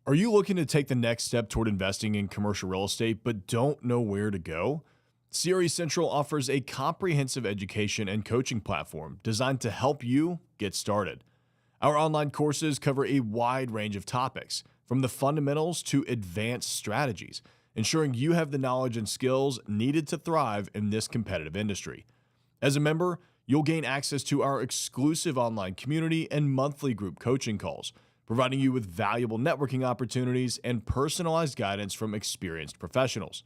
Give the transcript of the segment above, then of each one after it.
Are you looking to take the next step toward investing in commercial real estate but don't know where to go? CRE Central offers a comprehensive education and coaching platform designed to help you get started. Our online courses cover a wide range of topics, from the fundamentals to advanced strategies, ensuring you have the knowledge and skills needed to thrive in this competitive industry. As a member, you'll gain access to our exclusive online community and monthly group coaching calls, providing you with valuable networking opportunities and personalized guidance from experienced professionals.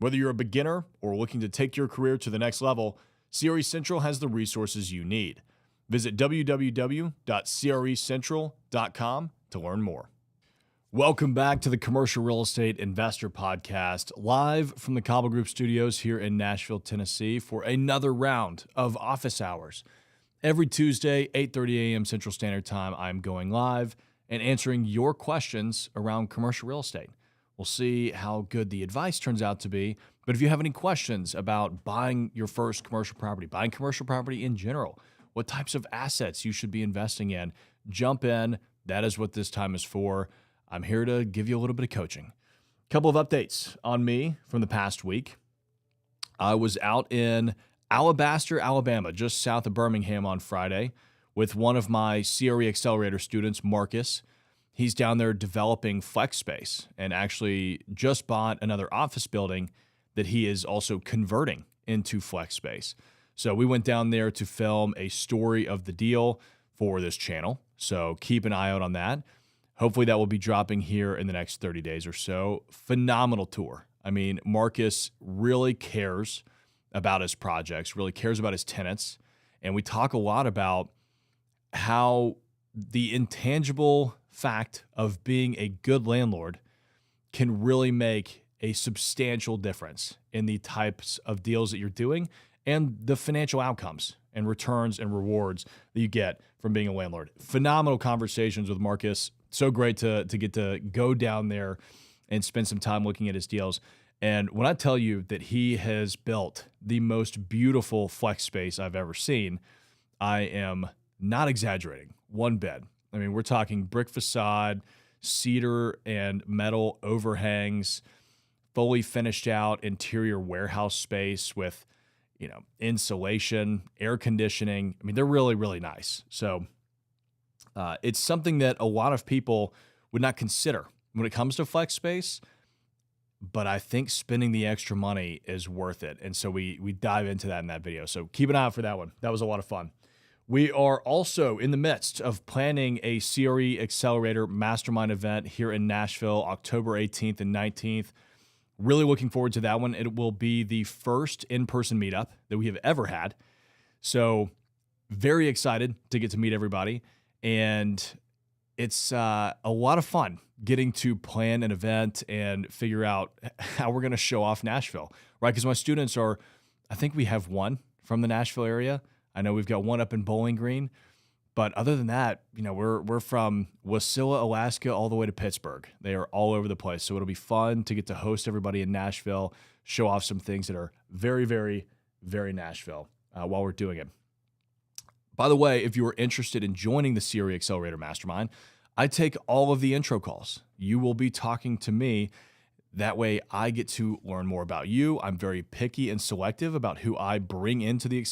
Whether you're a beginner or looking to take your career to the next level, CRE Central has the resources you need. Visit www.crecentral.com to learn more. Welcome back to the Commercial Real Estate Investor Podcast, live from the Cobble Group Studios here in Nashville, Tennessee, for another round of office hours. Every Tuesday, 8:30 a.m. Central Standard Time, I'm going live and answering your questions around commercial real estate. We'll see how good the advice turns out to be, but if you have any questions about buying your first commercial property, buying commercial property in general, what types of assets you should be investing in, jump in. That is what this time is for. I'm here to give you a little bit of coaching. A couple of updates on me from the past week. I was out in Alabaster, Alabama, just south of Birmingham on Friday with one of my CRE Accelerator students, Marcus. He's down there developing flex space and actually just bought another office building that he is also converting into flex space. So we went down there to film a story of the deal for this channel. So keep an eye out on that. Hopefully that will be dropping here in the next 30 days or so. Phenomenal tour. I mean, Marcus really cares about his projects, really cares about his tenants. And we talk a lot about how the intangible fact of being a good landlord can really make a substantial difference in the types of deals that you're doing and the financial outcomes and returns and rewards that you get from being a landlord. Phenomenal conversations with Marcus. So great to get to go down there and spend some time looking at his deals. And when I tell you that he has built the most beautiful flex space I've ever seen, I am not exaggerating one bit. I mean, we're talking brick facade, cedar and metal overhangs, fully finished out interior warehouse space with, insulation, air conditioning. I mean, they're really, really nice. So it's something that a lot of people would not consider when it comes to flex space, but I think spending the extra money is worth it. And so we dive into that in that video. So keep an eye out for that one. That was a lot of fun. We are also in the midst of planning a CRE Accelerator Mastermind event here in Nashville, October 18th and 19th. Really looking forward to that one. It will be the first in-person meetup that we have ever had. So very excited to get to meet everybody. And it's a lot of fun getting to plan an event and figure out how we're going to show off Nashville, right? Because my students are, I think we have one from the Nashville area. I know we've got one up in Bowling Green, but other than that, we're from Wasilla, Alaska, all the way to Pittsburgh. They are all over the place. So it'll be fun to get to host everybody in Nashville, show off some things that are very, very, very Nashville while we're doing it. By the way, if you are interested in joining the CRE Accelerator Mastermind, I take all of the intro calls. You will be talking to me. That way I get to learn more about you. I'm very picky and selective about who I bring into the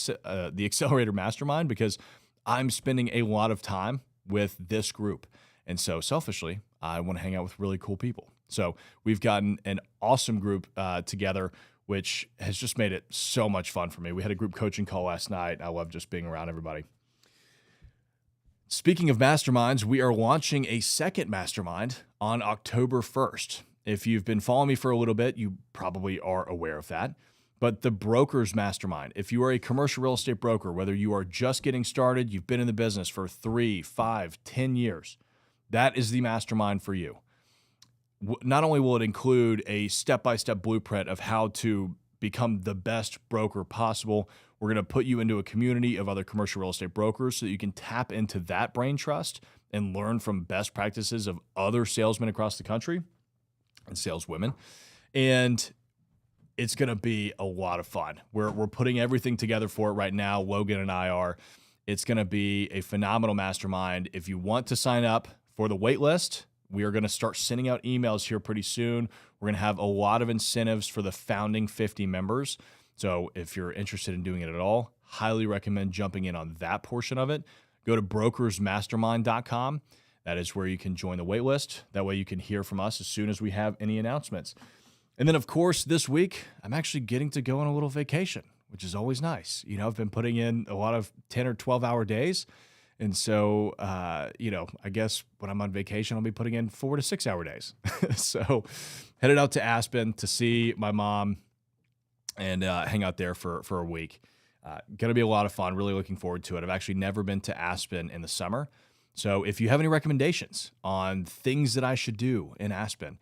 Accelerator Mastermind because I'm spending a lot of time with this group. And so selfishly, I want to hang out with really cool people. So we've gotten an awesome group together, which has just made it so much fun for me. We had a group coaching call last night. I love just being around everybody. Speaking of masterminds, we are launching a second mastermind on October 1st. If you've been following me for a little bit, you probably are aware of that. But the Brokers Mastermind, if you are a commercial real estate broker, whether you are just getting started, you've been in the business for 3, 5, 10 years, that is the mastermind for you. Not only will it include a step-by-step blueprint of how to become the best broker possible, we're going to put you into a community of other commercial real estate brokers so that you can tap into that brain trust and learn from best practices of other salesmen across the country and saleswomen. And it's going to be a lot of fun. We're putting everything together for it right now. Logan and I are. It's going to be a phenomenal mastermind. If you want to sign up for the wait list, We are going to start sending out emails here pretty soon. We're going to have a lot of incentives for the founding 50 members. So if you're interested in doing it at all, highly recommend jumping in on that portion of it. Go to brokersmastermind.com. That is where you can join the waitlist. That way you can hear from us as soon as we have any announcements. And then, of course, this week, I'm actually getting to go on a little vacation, which is always nice. I've been putting in a lot of 10 or 12-hour days. And so, I guess when I'm on vacation, I'll be putting in 4 to 6 hour days. So headed out to Aspen to see my mom and hang out there for a week. Going to be a lot of fun. Really looking forward to it. I've actually never been to Aspen in the summer. So if you have any recommendations on things that I should do in Aspen,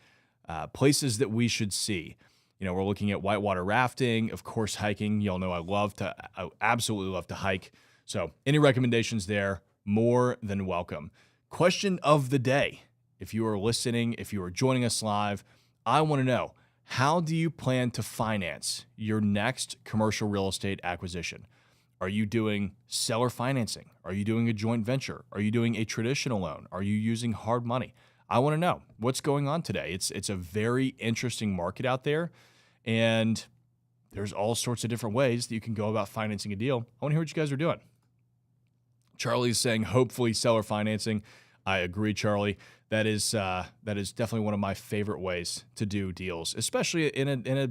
places that we should see, we're looking at whitewater rafting, of course, hiking. Y'all know I absolutely love to hike. So any recommendations there, more than welcome. Question of the day. If you are listening, if you are joining us live, I want to know, how do you plan to finance your next commercial real estate acquisition? Are you doing seller financing? Are you doing a joint venture? Are you doing a traditional loan? Are you using hard money? I want to know what's going on today. It's a very interesting market out there, and there's all sorts of different ways that you can go about financing a deal. I want to hear what you guys are doing. Charlie's saying hopefully seller financing. I agree, Charlie. That is definitely one of my favorite ways to do deals, especially in a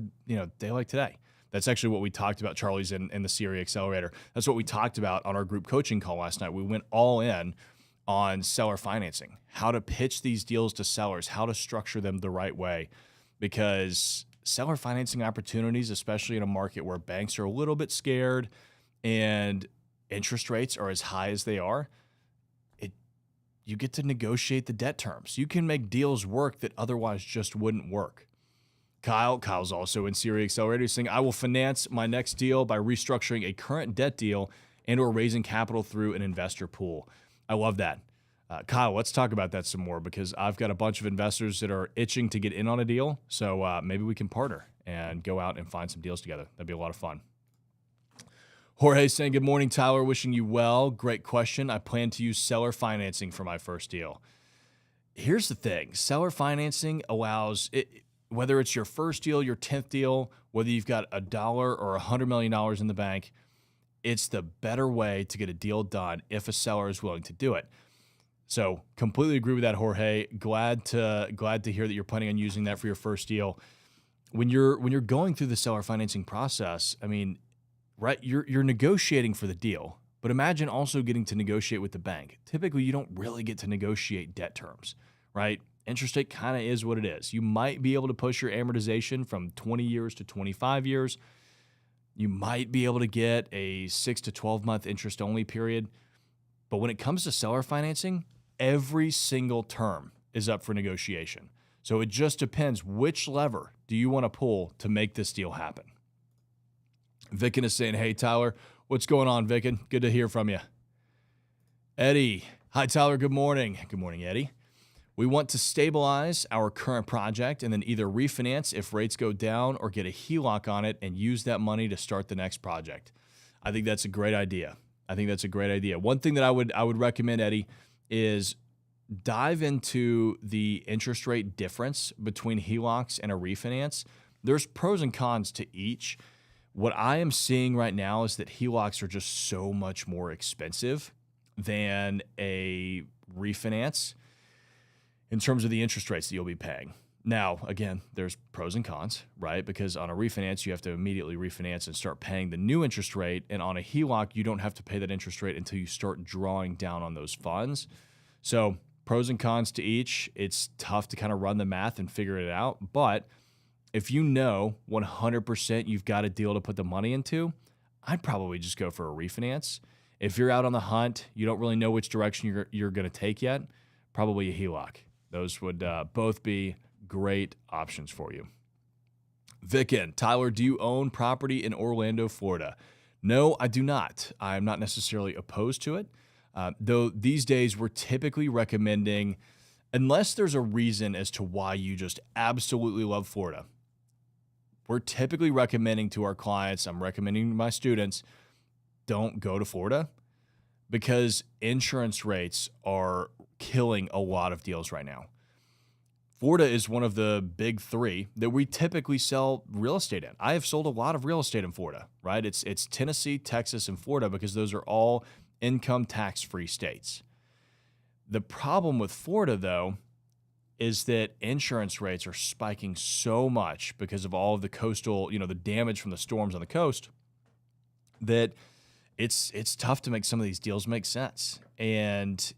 day like today. That's actually what we talked about, Charlie's in the CRE Accelerator. That's what we talked about on our group coaching call last night. We went all in on seller financing, how to pitch these deals to sellers, how to structure them the right way, because seller financing opportunities, especially in a market where banks are a little bit scared and interest rates are as high as they are, you get to negotiate the debt terms. You can make deals work that otherwise just wouldn't work. Kyle's also in CRE Accelerator saying, I will finance my next deal by restructuring a current debt deal and or raising capital through an investor pool. I love that. Kyle, let's talk about that some more, because I've got a bunch of investors that are itching to get in on a deal. So maybe we can partner and go out and find some deals together. That'd be a lot of fun. Jorge saying, good morning, Tyler. Wishing you well. Great question. I plan to use seller financing for my first deal. Here's the thing. Seller financing allows it, whether it's your first deal, your 10th deal, whether you've got $1 or $100 million in the bank, it's the better way to get a deal done if a seller is willing to do it. So completely agree with that, Jorge. Glad to hear that you're planning on using that for your first deal. When you're going through the seller financing process, I mean, right, you're negotiating for the deal, but imagine also getting to negotiate with the bank. Typically, you don't really get to negotiate debt terms, right? Interest rate kind of is what it is. You might be able to push your amortization from 20 years to 25 years. You might be able to get a 6 to 12 month interest only period. But when it comes to seller financing, every single term is up for negotiation. So it just depends, which lever do you want to pull to make this deal happen? Vicken is saying, hey, Tyler, what's going on, Vicken? Good to hear from you. Eddie, hi, Tyler. Good morning. Good morning, Eddie. We want to stabilize our current project and then either refinance if rates go down or get a HELOC on it and use that money to start the next project. I think that's a great idea. One thing that I would recommend, Eddie, is dive into the interest rate difference between HELOCs and a refinance. There's pros and cons to each. What I am seeing right now is that HELOCs are just so much more expensive than a refinance in terms of the interest rates that you'll be paying. Now, again, there's pros and cons, right? Because on a refinance, you have to immediately refinance and start paying the new interest rate. And on a HELOC, you don't have to pay that interest rate until you start drawing down on those funds. So pros and cons to each. It's tough to kind of run the math and figure it out. But if you know 100% you've got a deal to put the money into, I'd probably just go for a refinance. If you're out on the hunt, you don't really know which direction you're going to take yet, probably a HELOC. Those would both be great options for you. Vicken, Tyler, do you own property in Orlando, Florida? No, I do not. I'm not necessarily opposed to it, though these days we're typically recommending, unless there's a reason as to why you just absolutely love Florida, we're typically recommending to our clients, I'm recommending to my students, don't go to Florida because insurance rates are killing a lot of deals right now. Florida is one of the big three that we typically sell real estate in. I have sold a lot of real estate in Florida, right? It's Tennessee, Texas, and Florida because those are all income tax-free states. The problem with Florida, though, is that insurance rates are spiking so much because of all of the coastal, the damage from the storms on the coast, that it's tough to make some of these deals make sense. And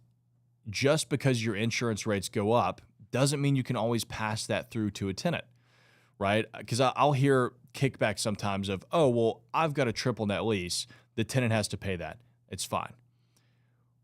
just because your insurance rates go up doesn't mean you can always pass that through to a tenant, right? Because I'll hear kickback sometimes of, oh, well, I've got a triple net lease. The tenant has to pay that. It's fine.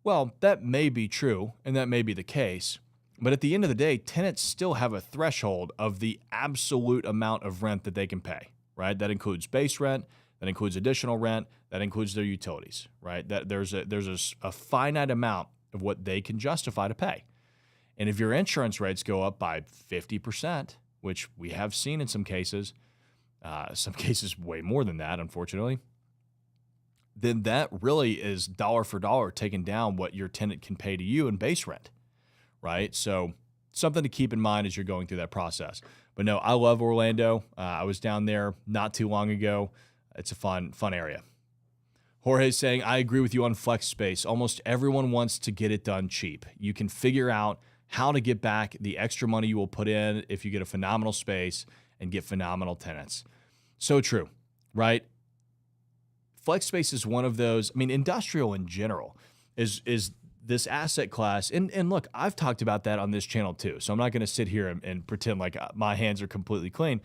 Well, that may be true, and that may be the case. But at the end of the day, tenants still have a threshold of the absolute amount of rent that they can pay, right? That includes base rent, that includes additional rent, that includes their utilities, right? That there's a finite amount of what they can justify to pay. And if your insurance rates go up by 50%, which we have seen in some cases way more than that, unfortunately, then that really is dollar for dollar taking down what your tenant can pay to you in base rent, right? So something to keep in mind as you're going through that process. But no, I love Orlando. I was down there not too long ago. It's a fun area. Jorge's saying, I agree with you on flex space. Almost everyone wants to get it done cheap. You can figure out how to get back the extra money you will put in if you get a phenomenal space and get phenomenal tenants. So true, right? Flex space is one of those. I mean, industrial in general is this asset class. And look, I've talked about that on this channel too. So I'm not going to sit here and pretend like my hands are completely clean,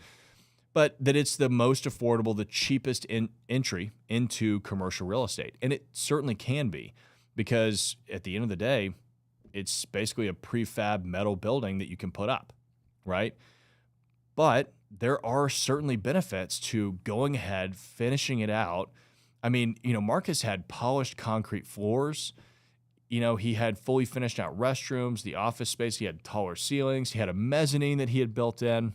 but that it's the most affordable, the cheapest entry into commercial real estate. And it certainly can be, because at the end of the day, it's basically a prefab metal building that you can put up, right? But there are certainly benefits to going ahead, finishing it out. I mean, Marcus had polished concrete floors. He had fully finished out restrooms, the office space. He had taller ceilings. He had a mezzanine that he had built in.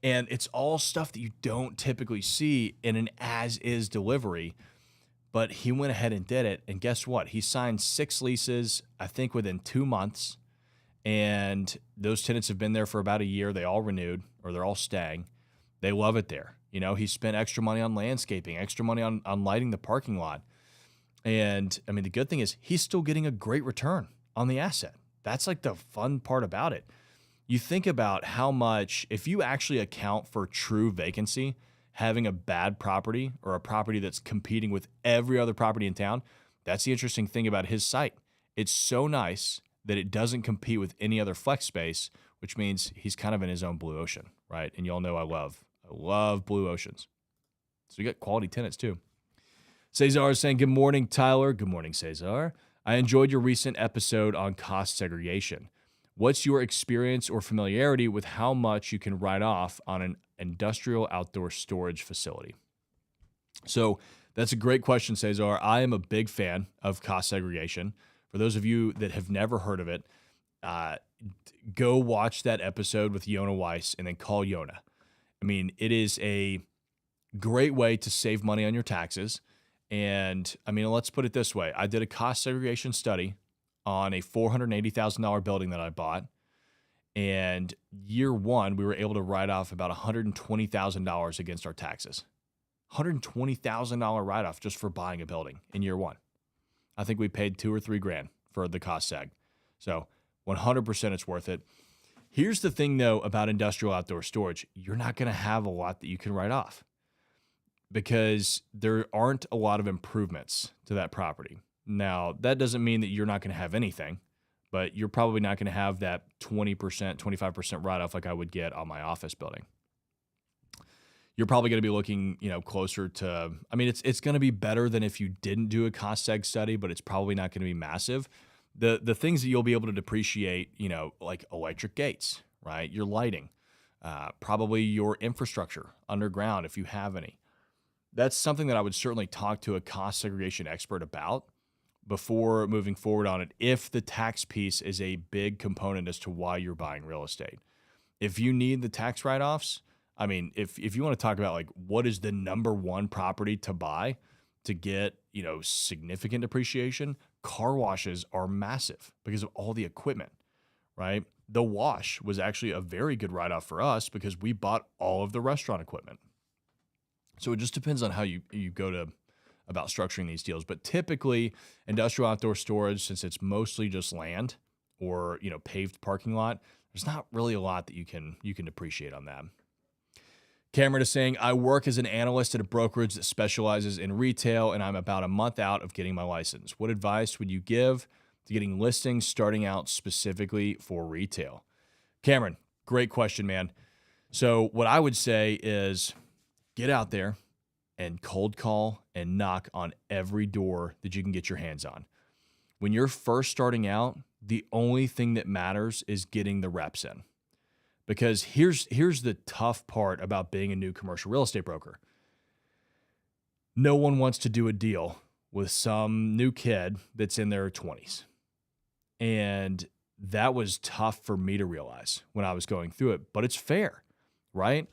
And it's all stuff that you don't typically see in an as-is delivery. But he went ahead and did it. And guess what? He signed 6 leases, I think, within 2 months. And those tenants have been there for about a year. They all renewed, or they're all staying. They love it there. He spent extra money on landscaping, extra money on lighting the parking lot. And I mean, the good thing is he's still getting a great return on the asset. That's like the fun part about it. You think about how much, if you actually account for true vacancy, having a bad property or a property that's competing with every other property in town, that's the interesting thing about his site. It's so nice that it doesn't compete with any other flex space, which means he's kind of in his own blue ocean, right? And y'all know I love blue oceans. So you got quality tenants too. Cesar is saying, good morning, Tyler. Good morning, Cesar. I enjoyed your recent episode on cost segregation. What's your experience or familiarity with how much you can write off on an industrial outdoor storage facility? So that's a great question, Cesar. I am a big fan of cost segregation. For those of you that have never heard of it, go watch that episode with Yona Weiss and then call Yona. I mean, it is a great way to save money on your taxes. And I mean, let's put it this way. I did a cost segregation study on a $480,000 building that I bought. And year one, we were able to write off about $120,000 against our taxes. $120,000 write-off just for buying a building in year one. I think we paid $2 or $3 grand for the cost seg. So 100% it's worth it. Here's the thing though about industrial outdoor storage. You're not going to have a lot that you can write off because there aren't a lot of improvements to that property. Now, that doesn't mean that you're not going to have anything, but you're probably not going to have that 20%, 25% write-off like I would get on my office building. You're probably going to be looking, closer to, I mean, it's going to be better than if you didn't do a cost seg study, but it's probably not going to be massive. The things that you'll be able to depreciate, like electric gates, right? Your lighting, probably your infrastructure underground, if you have any. That's something that I would certainly talk to a cost segregation expert about before moving forward on it, if the tax piece is a big component as to why you're buying real estate. If you need the tax write-offs, I mean, if you want to talk about like what is the number one property to buy to get, significant depreciation, car washes are massive because of all the equipment, right? the wash was actually a very good write-off for us because we bought all of the restaurant equipment. So it just depends on how you go to about structuring these deals. But typically, industrial outdoor storage, since it's mostly just land or paved parking lot, there's not really a lot that you can depreciate on that. Cameron is saying, I work as an analyst at a brokerage that specializes in retail, and I'm about a month out of getting my license. What advice would you give to getting listings starting out specifically for retail? Cameron, great question, man. So what I would say is get out there and cold call and knock on every door that you can get your hands on. When you're first starting out, the only thing that matters is getting the reps in. Because here's the tough part about being a new commercial real estate broker. No one wants to do a deal with some new kid that's in their 20s. And that was tough for me to realize when I was going through it, but it's fair, right?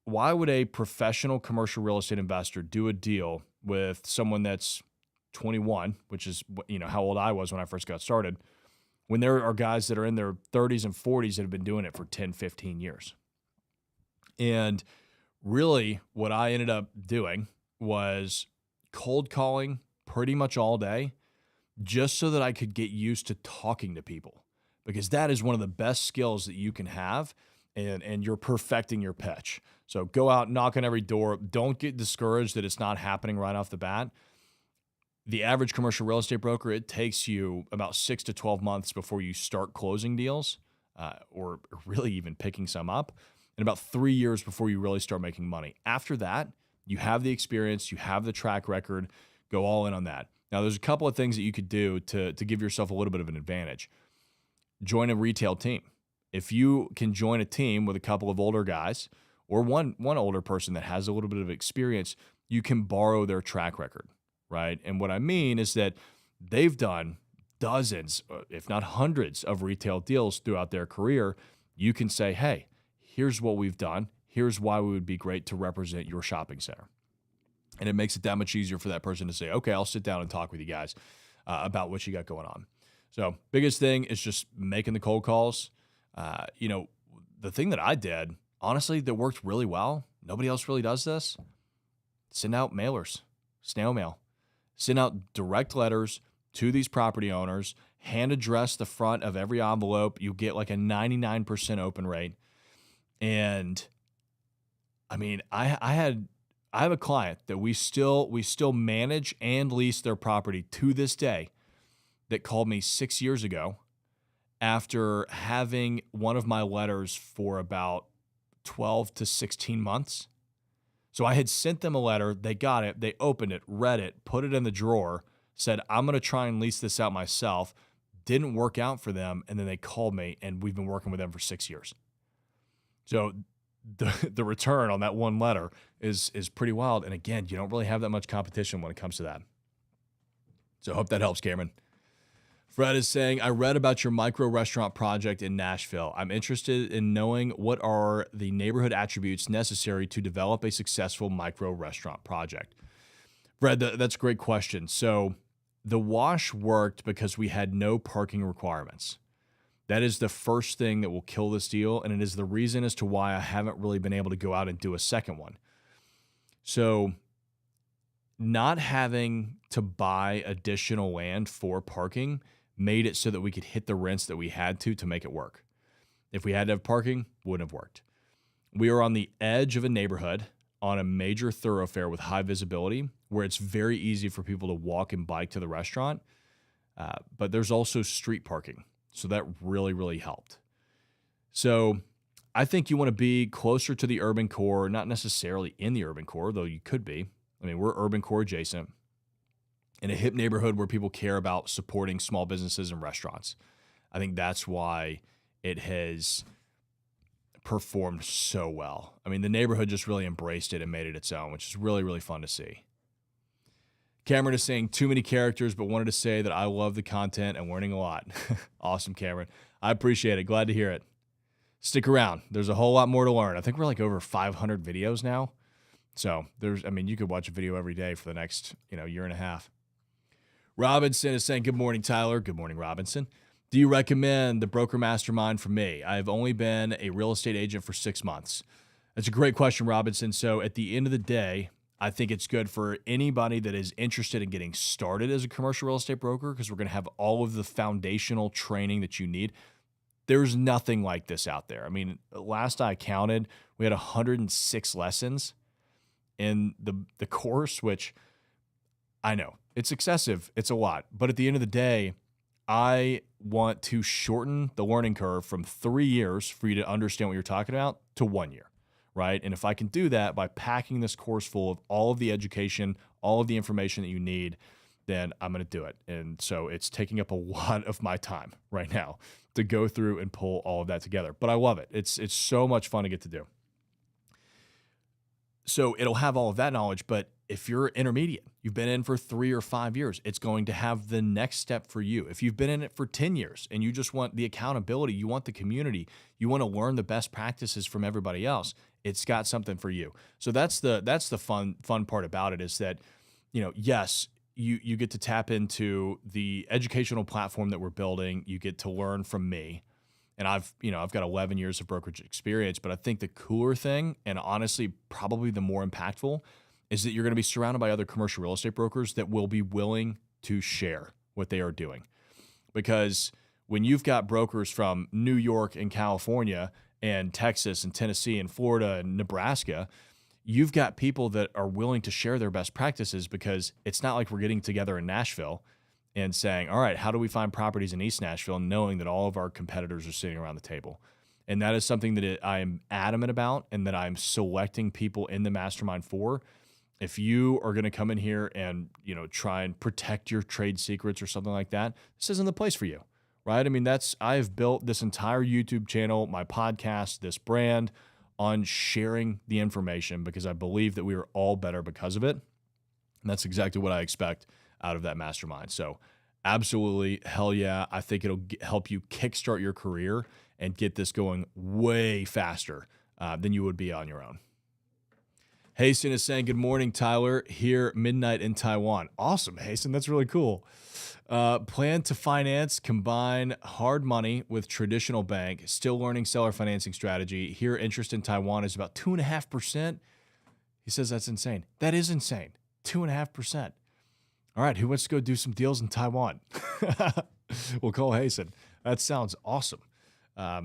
Why would a professional commercial real estate investor do a deal with someone that's 21, which is how old I was when I first got started, when there are guys that are in their 30s and 40s that have been doing it for 10, 15 years? And really what I ended up doing was cold calling pretty much all day just so that I could get used to talking to people, because that is one of the best skills that you can have, and you're perfecting your pitch. So go out, knock on every door. Don't get discouraged that it's not happening right off the bat. The average commercial real estate broker, it takes you about 6 to 12 months before you start closing deals, or really even picking some up, and about 3 years before you really start making money. After that, you have the experience, you have the track record, go all in on that. Now, there's a couple of things that you could do to give yourself a little bit of an advantage. Join a retail team. If you can join a team with a couple of older guys or one older person that has a little bit of experience, you can borrow their track record, right? And what I mean is that they've done dozens, if not hundreds, of retail deals throughout their career. You can say, hey, here's what we've done. Here's why we would be great to represent your shopping center. And it makes it that much easier for that person to say, okay, I'll sit down and talk with you guys about what you got going on. So biggest thing is just making the cold calls. The thing that I did, honestly, that worked really well, nobody else really does this, send out mailers, snail mail, send out direct letters to these property owners, hand address the front of every envelope. You get like a 99% open rate. And I mean, I have a client that we still manage and lease their property to this day that called me 6 years ago after having one of my letters for about 12 to 16 months. So I had sent them a letter, they got it, they opened it, read it, put it in the drawer, said, I'm going to try and lease this out myself. Didn't work out for them, and then they called me, and we've been working with them for 6 years. So the return on that one letter is pretty wild. And again, you don't really have that much competition when it comes to that. So I hope that helps, Cameron. Fred is saying, I read about your micro restaurant project in Nashville. I'm interested in knowing what are the neighborhood attributes necessary to develop a successful micro restaurant project. Fred, that's a great question. So the wash worked because we had no parking requirements. That is the first thing that will kill this deal, and it is the reason as to why I haven't really been able to go out and do a second one. So not having to buy additional land for parking made it so that we could hit the rents that we had to make it work. If we had to have parking, wouldn't have worked. We are on the edge of a neighborhood on a major thoroughfare with high visibility where it's very easy for people to walk and bike to the restaurant, but there's also street parking. So that really, really helped. So I think you want to be closer to the urban core, not necessarily in the urban core, though you could be. I mean, we're urban core adjacent in a hip neighborhood where people care about supporting small businesses and restaurants. I think that's why it has performed so well. I mean, the neighborhood just really embraced it and made it its own, which is really, really fun to see. Cameron is saying too many characters, but wanted to say that I love the content and learning a lot. Awesome, Cameron. I appreciate it. Glad to hear it. Stick around. There's a whole lot more to learn. I think we're like over 500 videos now. So you could watch a video every day for the next, year and a half. Robinson is saying, good morning, Tyler. Good morning, Robinson. Do you recommend the Broker Mastermind for me? I've only been a real estate agent for 6 months. That's a great question, Robinson. So at the end of the day, I think it's good for anybody that is interested in getting started as a commercial real estate broker, because we're going to have all of the foundational training that you need. There's nothing like this out there. I mean, last I counted, we had 106 lessons in the course, which I know it's excessive. It's a lot. But at the end of the day, I want to shorten the learning curve from 3 years for you to understand what you're talking about to 1 year, right? And if I can do that by packing this course full of all of the education, all of the information that you need, then I'm going to do it. And so it's taking up a lot of my time right now to go through and pull all of that together. But I love it. It's so much fun to get to do. So it'll have all of that knowledge, but if you're intermediate, you've been in for 3 or 5 years, it's going to have the next step for you. If you've been in it for 10 years and you just want the accountability, you want the community, you want to learn the best practices from everybody else, it's got something for you. So that's the fun part about it, is that, yes, you get to tap into the educational platform that we're building. You get to learn from me. And I've got 11 years of brokerage experience, but I think the cooler thing, and honestly probably the more impactful, is that you're going to be surrounded by other commercial real estate brokers that will be willing to share what they are doing. Because when you've got brokers from New York and California and Texas and Tennessee and Florida and Nebraska, you've got people that are willing to share their best practices, because it's not like we're getting together in Nashville and saying, all right, how do we find properties in East Nashville, knowing that all of our competitors are sitting around the table? And that is something that I am adamant about, and that I'm selecting people in the mastermind for. If you are going to come in here and, try and protect your trade secrets or something like that, this isn't the place for you, right? I mean, I have built this entire YouTube channel, my podcast, this brand on sharing the information, because I believe that we are all better because of it. And that's exactly what I expect out of that mastermind. So absolutely, hell yeah. I think it'll help you kickstart your career and get this going way faster than you would be on your own. Hasten is saying, good morning, Tyler, here midnight in Taiwan. Awesome, Hasten. That's really cool. Plan to finance, combine hard money with traditional bank, still learning seller financing strategy. Here, interest in Taiwan is about 2.5%. He says that's insane. That is insane. 2.5%. All right, who wants to go do some deals in Taiwan? We'll call Hasten. That sounds awesome.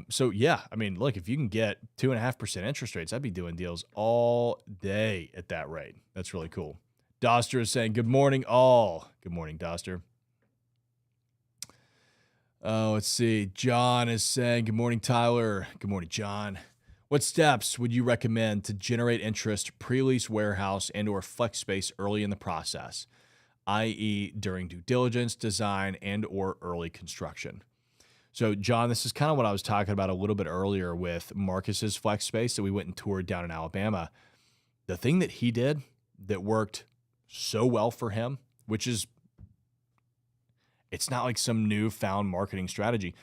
So yeah, I mean, look, if you can get 2.5% interest rates, I'd be doing deals all day at that rate. That's really cool. Doster is saying, good morning, all. Good morning, Doster. Let's see. John is saying, good morning, Tyler. Good morning, John. What steps would you recommend to generate interest, pre-lease warehouse, and or flex space early in the process, i.e. during due diligence, design, and or early construction? So, John, this is kind of what I was talking about a little bit earlier with Marcus's flex space that we went and toured down in Alabama. The thing that he did that worked so well for him, which is, it's not like some newfound marketing strategy.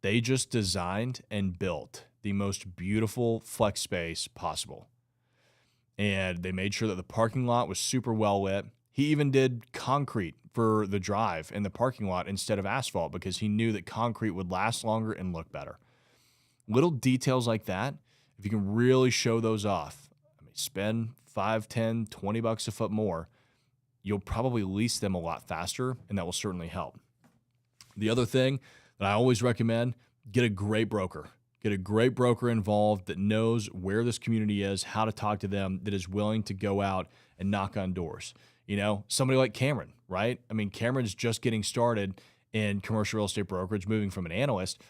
They just designed and built the most beautiful flex space possible. And they made sure that the parking lot was super well lit. He even did concrete for the drive in the parking lot instead of asphalt, because he knew that concrete would last longer and look better. Little details like that, if you can really show those off, spend $5, $10, $20 a foot more, you'll probably lease them a lot faster, and that will certainly help. The other thing that I always recommend, get a great broker. Get a great broker involved that knows where this community is, how to talk to them, that is willing to go out and knock on doors. Somebody like Cameron, right? I mean, Cameron's just getting started in commercial real estate brokerage, moving from an analyst,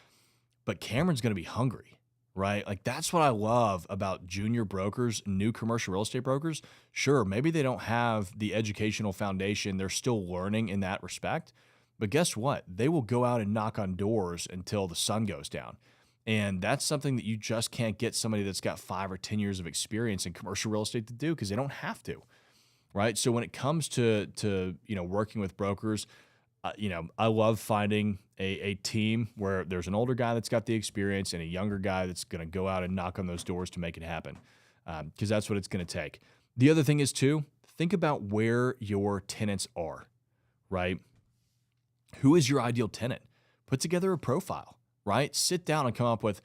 but Cameron's going to be hungry, right? Like, that's what I love about junior brokers, new commercial real estate brokers. Sure, maybe they don't have the educational foundation. They're still learning in that respect. But guess what? They will go out and knock on doors until the sun goes down. And that's something that you just can't get somebody that's got 5 or 10 years of experience in commercial real estate to do, because they don't have to, right? So when it comes to working with brokers, I love finding a team where there's an older guy that's got the experience and a younger guy that's going to go out and knock on those doors to make it happen, because that's what it's going to take. The other thing is, too, think about where your tenants are, right? Who is your ideal tenant? put together a profile, right? Sit down and come up with,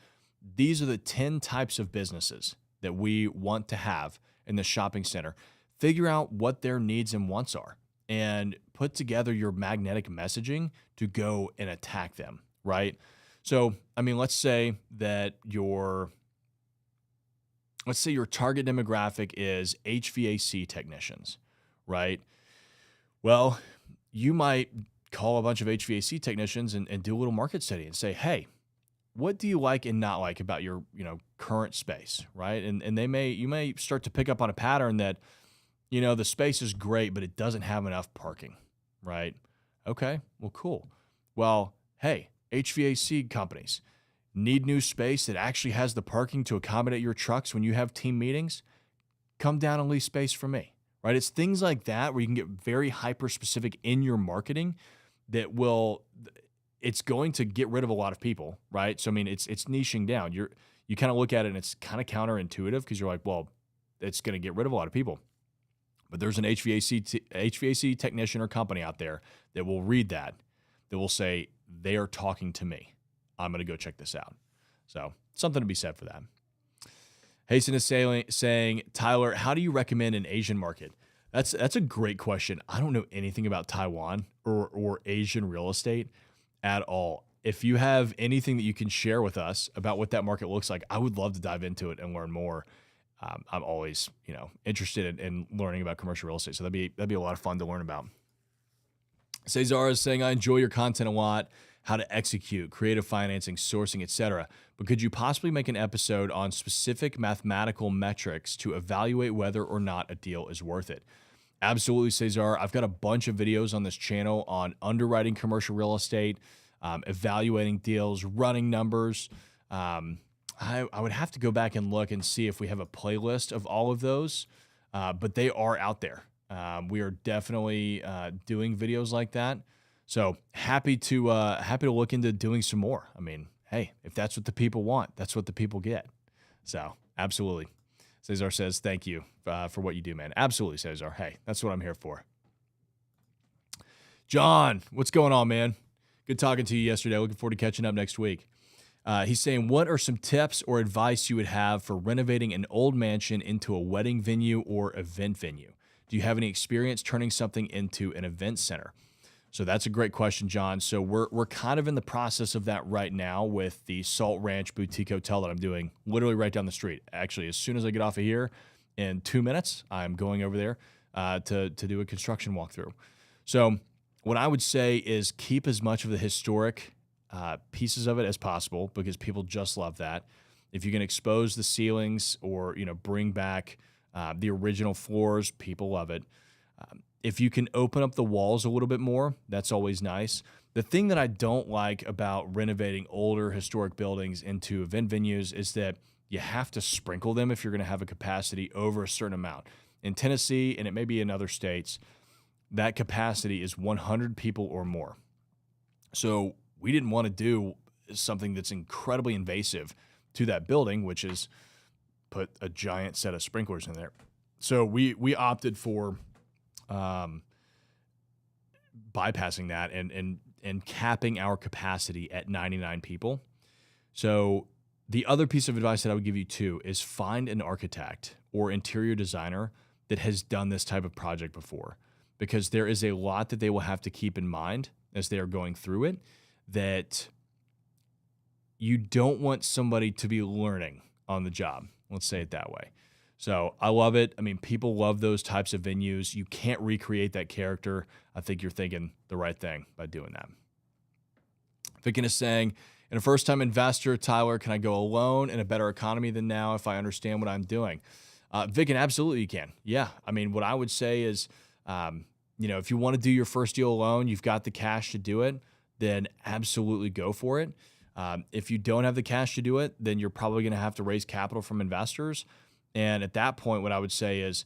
these are the 10 types of businesses that we want to have in the shopping center. Figure out what their needs and wants are and put together your magnetic messaging to go and attack them, right? So, I mean, let's say your target demographic is HVAC technicians, right? Well, you might call a bunch of HVAC technicians and do a little market study and say, hey, what do you like and not like about your, current space, right? And you may start to pick up on a pattern that, the space is great, but it doesn't have enough parking, right? Okay, well, cool. Well, hey, HVAC companies need new space that actually has the parking to accommodate your trucks when you have team meetings. Come down and lease space for me, right? It's things like that where you can get very hyper specific in your marketing it's going to get rid of a lot of people, right? So, I mean, it's niching down. You kind of look at it and it's kind of counterintuitive because you're like, well, it's going to get rid of a lot of people. But there's an HVAC technician or company out there that will read that will say, they are talking to me. I'm going to go check this out. So something to be said for that. Hasten is saying, Tyler, how do you recommend an Asian market? That's a great question. I don't know anything about Taiwan or Asian real estate at all. If you have anything that you can share with us about what that market looks like, I would love to dive into it and learn more. I'm always, interested in learning about commercial real estate. So that'd be a lot of fun to learn about. Cesar is saying, I enjoy your content a lot, how to execute, creative financing, sourcing, etc. But could you possibly make an episode on specific mathematical metrics to evaluate whether or not a deal is worth it? Absolutely, Cesar. I've got a bunch of videos on this channel on underwriting commercial real estate, evaluating deals, running numbers. I would have to go back and look and see if we have a playlist of all of those, but they are out there. We are definitely doing videos like that. So happy to look into doing some more. I mean, hey, if that's what the people want, that's what the people get. So absolutely. Cesar says, thank you for what you do, man. Absolutely, Cesar. Hey, that's what I'm here for. John, what's going on, man? Good talking to you yesterday. Looking forward to catching up next week. He's saying, what are some tips or advice you would have for renovating an old mansion into a wedding venue or event venue? Do you have any experience turning something into an event center? So that's a great question, John. So we're kind of in the process of that right now with the Salt Ranch Boutique Hotel that I'm doing literally right down the street. Actually, as soon as I get off of here, in 2 minutes, I'm going over there to do a construction walkthrough. So what I would say is keep as much of the historic pieces of it as possible because people just love that. If you can expose the ceilings or bring back the original floors, people love it. If you can open up the walls a little bit more, that's always nice. The thing that I don't like about renovating older historic buildings into event venues is that you have to sprinkle them if you're going to have a capacity over a certain amount. In Tennessee, and it may be in other states, that capacity is 100 people or more. So we didn't want to do something that's incredibly invasive to that building, which is put a giant set of sprinklers in there. So we opted for bypassing that and capping our capacity at 99 people. So the other piece of advice that I would give you too is find an architect or interior designer that has done this type of project before, because there is a lot that they will have to keep in mind as they are going through it that you don't want somebody to be learning on the job. Let's say it that way. So I love it. I mean, people love those types of venues. You can't recreate that character. I think you're thinking the right thing by doing that. Vicken is saying, in a first-time investor, Tyler, can I go alone in a better economy than now if I understand what I'm doing? Vicken, absolutely you can. Yeah. I mean, what I would say is, if you want to do your first deal alone, you've got the cash to do it, then absolutely go for it. If you don't have the cash to do it, then you're probably going to have to raise capital from investors. And at that point, what I would say is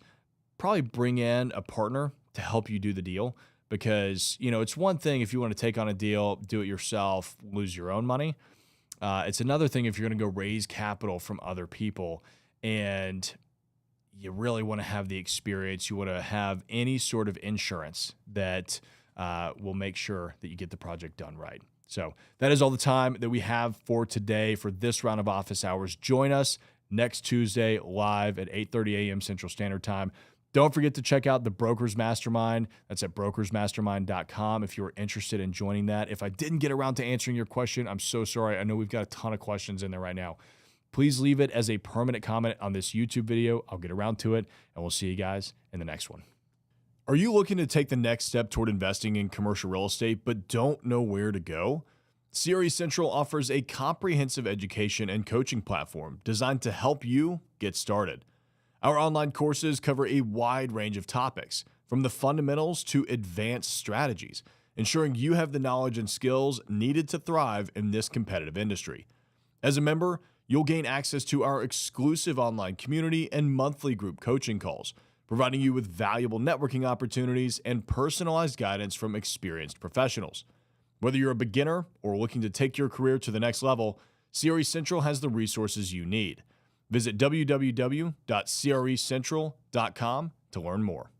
probably bring in a partner to help you do the deal, because, it's one thing if you want to take on a deal, do it yourself, lose your own money. It's another thing if you're going to go raise capital from other people and you really want to have the experience. You want to have any sort of insurance that will make sure that you get the project done right. So that is all the time that we have for today for this round of office hours. Join us next Tuesday live at 8:30 a.m. Central Standard Time. Don't forget to check out the Brokers Mastermind. That's at brokersmastermind.com if you're interested in joining that. If I didn't get around to answering your question, I'm so sorry. I know we've got a ton of questions in there right now. Please leave it as a permanent comment on this YouTube video. I'll get around to it, and we'll see you guys in the next one. Are you looking to take the next step toward investing in commercial real estate but don't know where to go? CRE Central offers a comprehensive education and coaching platform designed to help you get started. Our online courses cover a wide range of topics, from the fundamentals to advanced strategies, ensuring you have the knowledge and skills needed to thrive in this competitive industry. As a member, you'll gain access to our exclusive online community and monthly group coaching calls, providing you with valuable networking opportunities and personalized guidance from experienced professionals. Whether you're a beginner or looking to take your career to the next level, CRE Central has the resources you need. Visit www.crecentral.com to learn more.